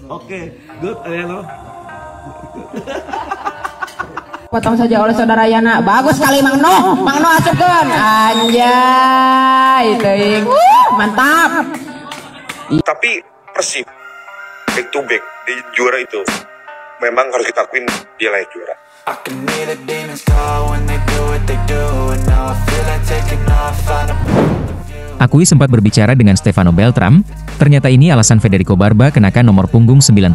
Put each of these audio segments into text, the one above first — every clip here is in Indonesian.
Oke, good, halo. Potong saja oleh saudara Yana. Bagus sekali Mang No. Mang No asupkeun. Anjay, teuing. Mantap. Tapi Persib back to back di juara itu memang harus kita akuin dia layak juara. Akui sempat berbicara dengan Stefano Beltram, ternyata ini alasan Federico Barba kenakan nomor punggung 93.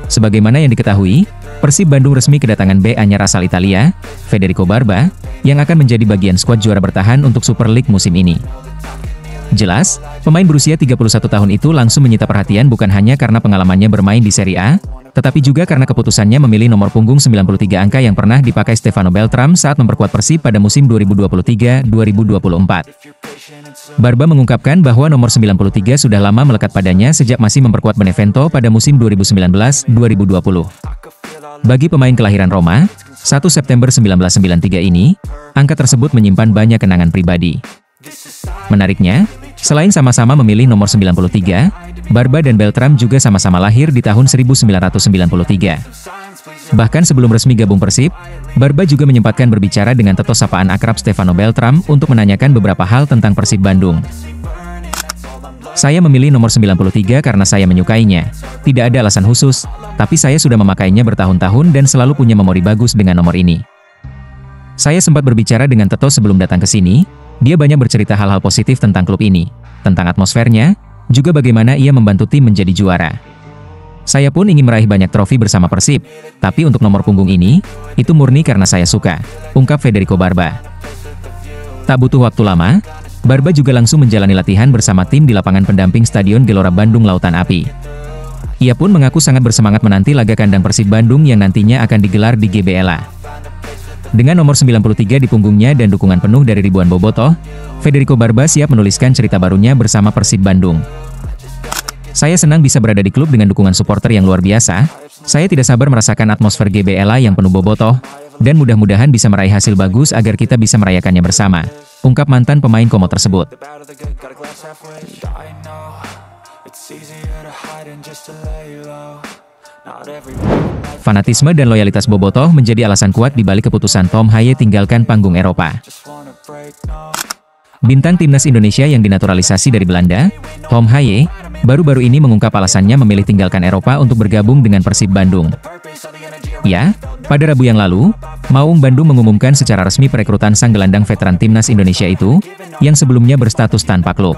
Sebagaimana yang diketahui, Persib Bandung resmi kedatangan bek anyar asal Italia, Federico Barba, yang akan menjadi bagian skuad juara bertahan untuk Super League musim ini. Jelas, pemain berusia 31 tahun itu langsung menyita perhatian bukan hanya karena pengalamannya bermain di Serie A, tetapi juga karena keputusannya memilih nomor punggung 93 angka yang pernah dipakai Stefano Beltram saat memperkuat Persib pada musim 2023-2024. Barba mengungkapkan bahwa nomor 93 sudah lama melekat padanya sejak masih memperkuat Benevento pada musim 2019-2020. Bagi pemain kelahiran Roma, 1 September 1993 ini, angka tersebut menyimpan banyak kenangan pribadi. Menariknya, selain sama-sama memilih nomor 93, Barba dan Beltram juga sama-sama lahir di tahun 1993. Bahkan sebelum resmi gabung Persib, Barba juga menyempatkan berbicara dengan teto sapaan akrab Stefano Beltram untuk menanyakan beberapa hal tentang Persib Bandung. Saya memilih nomor 93 karena saya menyukainya. Tidak ada alasan khusus, tapi saya sudah memakainya bertahun-tahun dan selalu punya memori bagus dengan nomor ini. Saya sempat berbicara dengan Teto sebelum datang ke sini. Dia banyak bercerita hal-hal positif tentang klub ini, tentang atmosfernya, juga bagaimana ia membantu tim menjadi juara. Saya pun ingin meraih banyak trofi bersama Persib, tapi untuk nomor punggung ini, itu murni karena saya suka, ungkap Federico Barba. Tak butuh waktu lama, Barba juga langsung menjalani latihan bersama tim di lapangan pendamping Stadion Gelora Bandung Lautan Api. Ia pun mengaku sangat bersemangat menanti laga kandang Persib Bandung yang nantinya akan digelar di GBLA. Dengan nomor 93 di punggungnya dan dukungan penuh dari ribuan bobotoh, Federico Barba siap menuliskan cerita barunya bersama Persib Bandung. Saya senang bisa berada di klub dengan dukungan supporter yang luar biasa. Saya tidak sabar merasakan atmosfer GBLA yang penuh bobotoh, dan mudah-mudahan bisa meraih hasil bagus agar kita bisa merayakannya bersama, ungkap mantan pemain Como tersebut. Fanatisme dan loyalitas bobotoh menjadi alasan kuat di balik keputusan Tom Haye tinggalkan panggung Eropa. Bintang timnas Indonesia yang dinaturalisasi dari Belanda, Tom Haye, baru-baru ini mengungkap alasannya memilih tinggalkan Eropa untuk bergabung dengan Persib Bandung. Ya, pada Rabu yang lalu, Maung Bandung mengumumkan secara resmi perekrutan sang gelandang veteran timnas Indonesia itu, yang sebelumnya berstatus tanpa klub.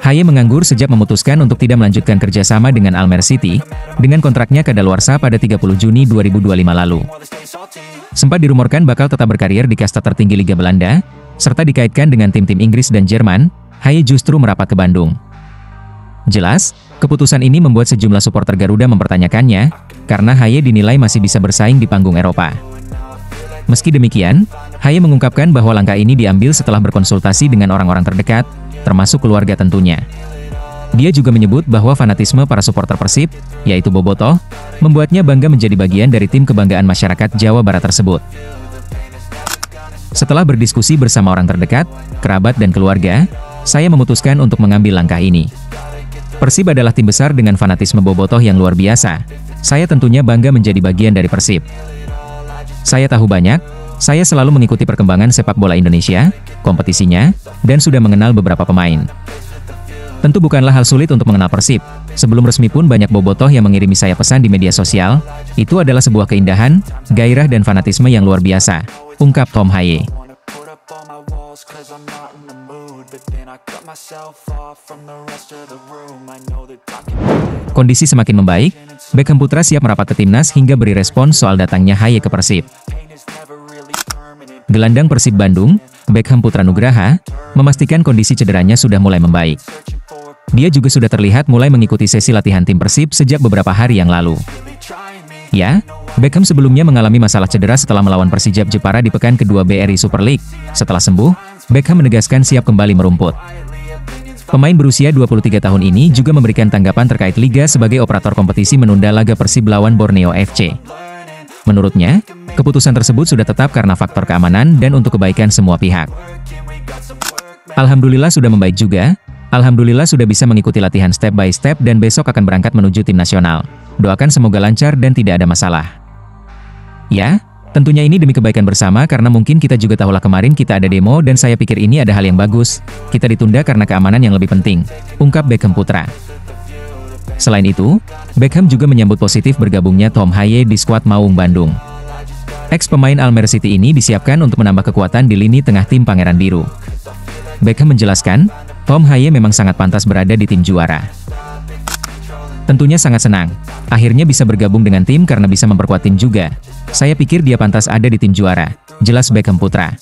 Haye menganggur sejak memutuskan untuk tidak melanjutkan kerjasama dengan Almere City, dengan kontraknya kadaluarsa pada 30 Juni 2025 lalu. Sempat dirumorkan bakal tetap berkarir di kasta tertinggi Liga Belanda, serta dikaitkan dengan tim-tim Inggris dan Jerman, Haye justru merapat ke Bandung. Jelas, keputusan ini membuat sejumlah supporter Garuda mempertanyakannya, karena Haye dinilai masih bisa bersaing di panggung Eropa. Meski demikian, Haye mengungkapkan bahwa langkah ini diambil setelah berkonsultasi dengan orang-orang terdekat, termasuk keluarga tentunya. Dia juga menyebut bahwa fanatisme para supporter Persib, yaitu bobotoh, membuatnya bangga menjadi bagian dari tim kebanggaan masyarakat Jawa Barat tersebut. Setelah berdiskusi bersama orang terdekat, kerabat dan keluarga, saya memutuskan untuk mengambil langkah ini. Persib adalah tim besar dengan fanatisme bobotoh yang luar biasa. Saya tentunya bangga menjadi bagian dari Persib. Saya tahu banyak, saya selalu mengikuti perkembangan sepak bola Indonesia, kompetisinya, dan sudah mengenal beberapa pemain. Tentu bukanlah hal sulit untuk mengenal Persib. Sebelum resmi pun banyak bobotoh yang mengirimi saya pesan di media sosial. Itu adalah sebuah keindahan, gairah dan fanatisme yang luar biasa, ungkap Tom Haye. Kondisi semakin membaik, Beckham Putra siap merapat ke timnas hingga beri respon soal datangnya Haye ke Persib. Gelandang Persib Bandung, Beckham Putra Nugraha, memastikan kondisi cederanya sudah mulai membaik. Dia juga sudah terlihat mulai mengikuti sesi latihan tim Persib sejak beberapa hari yang lalu. Ya, Beckham sebelumnya mengalami masalah cedera setelah melawan Persijap Jepara di pekan kedua BRI Super League. Setelah sembuh, Beckham menegaskan siap kembali merumput. Pemain berusia 23 tahun ini juga memberikan tanggapan terkait Liga sebagai operator kompetisi menunda laga Persib lawan Borneo FC. Menurutnya, keputusan tersebut sudah tetap karena faktor keamanan dan untuk kebaikan semua pihak. Alhamdulillah sudah membaik juga, Alhamdulillah sudah bisa mengikuti latihan step by step dan besok akan berangkat menuju tim nasional. Doakan semoga lancar dan tidak ada masalah. Ya, tentunya ini demi kebaikan bersama karena mungkin kita juga tahulah kemarin kita ada demo dan saya pikir ini ada hal yang bagus. Kita ditunda karena keamanan yang lebih penting, ungkap Beckham putra. Selain itu, Beckham juga menyambut positif bergabungnya Tom Haye di skuad Maung Bandung. Ex-pemain Almere City ini disiapkan untuk menambah kekuatan di lini tengah tim Pangeran Biru. Beckham menjelaskan, Tom Haye memang sangat pantas berada di tim juara. Tentunya sangat senang, akhirnya bisa bergabung dengan tim karena bisa memperkuat tim juga. Saya pikir dia pantas ada di tim juara, jelas Beckham putra.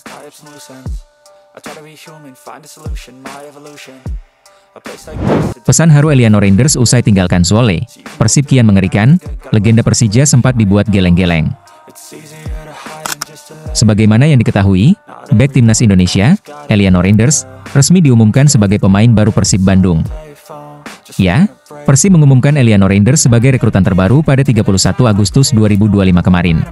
Pesan haru Eliano Reinders usai tinggalkan Zwolle. Persib kian mengerikan, legenda Persija sempat dibuat geleng-geleng. Sebagaimana yang diketahui, bek timnas Indonesia, Eliano Reinders, resmi diumumkan sebagai pemain baru Persib Bandung. Ya, Persib mengumumkan Eliano Reinders sebagai rekrutan terbaru pada 31 Agustus 2025 kemarin.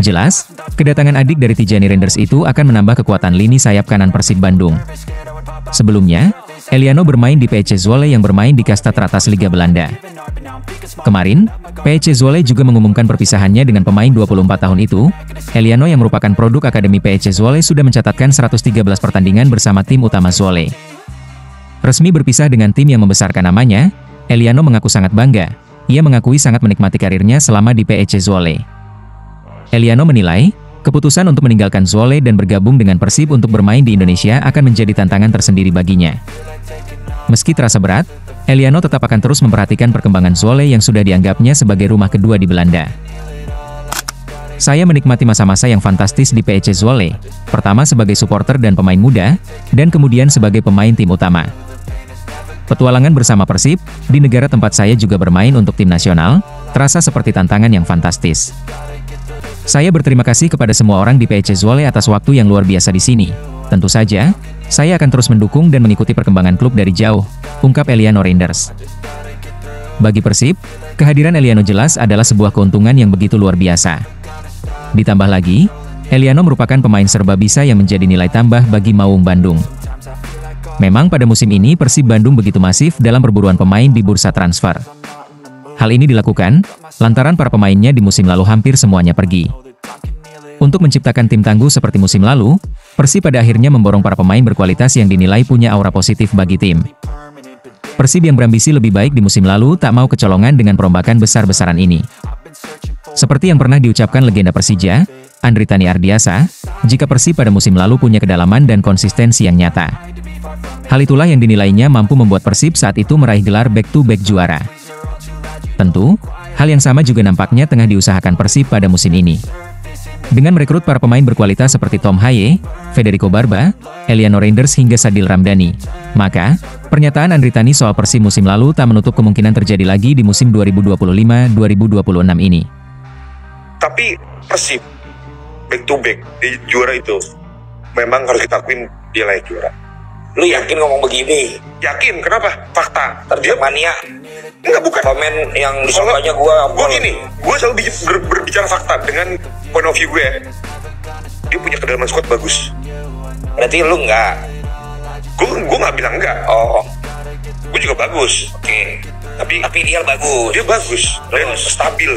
Jelas, kedatangan adik dari Tijani Reinders itu akan menambah kekuatan lini sayap kanan Persib Bandung. Sebelumnya, Eliano bermain di PSC Zwolle yang bermain di kasta teratas Liga Belanda. Kemarin, PSC Zwolle juga mengumumkan perpisahannya dengan pemain 24 tahun itu. Eliano yang merupakan produk Akademi PSC Zwolle sudah mencatatkan 113 pertandingan bersama tim utama Zwolle. Resmi berpisah dengan tim yang membesarkan namanya, Eliano mengaku sangat bangga. Ia mengakui sangat menikmati karirnya selama di PSC Zwolle. Eliano menilai, keputusan untuk meninggalkan Zwolle dan bergabung dengan Persib untuk bermain di Indonesia akan menjadi tantangan tersendiri baginya. Meski terasa berat, Eliano tetap akan terus memperhatikan perkembangan Zwolle yang sudah dianggapnya sebagai rumah kedua di Belanda. Saya menikmati masa-masa yang fantastis di PSC Zwolle, pertama sebagai supporter dan pemain muda, dan kemudian sebagai pemain tim utama. Petualangan bersama Persib, di negara tempat saya juga bermain untuk tim nasional, terasa seperti tantangan yang fantastis. Saya berterima kasih kepada semua orang di PSC Zwolle atas waktu yang luar biasa di sini. Tentu saja, saya akan terus mendukung dan mengikuti perkembangan klub dari jauh, ungkap Eliano Reinders. Bagi Persib, kehadiran Eliano jelas adalah sebuah keuntungan yang begitu luar biasa. Ditambah lagi, Eliano merupakan pemain serba bisa yang menjadi nilai tambah bagi Maung Bandung. Memang pada musim ini Persib Bandung begitu masif dalam perburuan pemain di bursa transfer. Hal ini dilakukan lantaran para pemainnya di musim lalu hampir semuanya pergi. Untuk menciptakan tim tangguh seperti musim lalu, Persib pada akhirnya memborong para pemain berkualitas yang dinilai punya aura positif bagi tim. Persib yang berambisi lebih baik di musim lalu tak mau kecolongan dengan perombakan besar-besaran ini. Seperti yang pernah diucapkan legenda Persija, Andri Tani Ardiasa, jika Persib pada musim lalu punya kedalaman dan konsistensi yang nyata. Hal itulah yang dinilainya mampu membuat Persib saat itu meraih gelar back-to-back juara. Tentu, hal yang sama juga nampaknya tengah diusahakan Persib pada musim ini. Dengan merekrut para pemain berkualitas seperti Tom Haye, Federico Barba, Eliano Reinders hingga Sadil Ramdhani, maka, pernyataan Andri Tani soal Persib musim lalu tak menutup kemungkinan terjadi lagi di musim 2025-2026 ini. Tapi Persib back to back di juara itu memang harus kita akuin dia layak juara. Lu yakin ngomong begini? Yakin, kenapa? Fakta. Terjadi mania. Enggak, bukan. Komen yang disangkanya gue gini, gue selalu berbicara fakta dengan point of view gue. Dia punya kedalaman squad bagus. Berarti lu enggak? Gue nggak bilang enggak. Oh, gue juga bagus. oke. Tapi dia bagus. dia bagus dan stabil.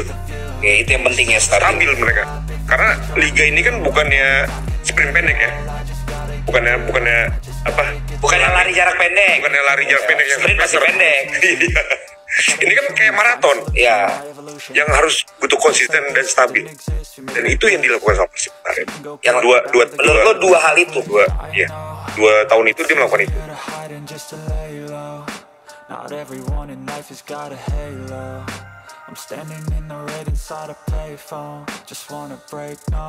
Oke, itu yang penting ya, stabil. Stabil mereka. Karena liga ini kan bukannya sprint pendek ya. Bukannya apa? Bukannya lari jarak pendek. Bukannya lari jarak pendek yang sprint pasti pendek. Iya. Ini kan kayak maraton. Iya. Yang harus butuh konsisten dan stabil. Dan itu yang dilakukan sama Persib kemarin. Yang menurut lo dua hal itu. Dua tahun itu dia melakukan itu. Not everyone in life has got a halo. I'm standing in the red inside a payphone. Just wanna break no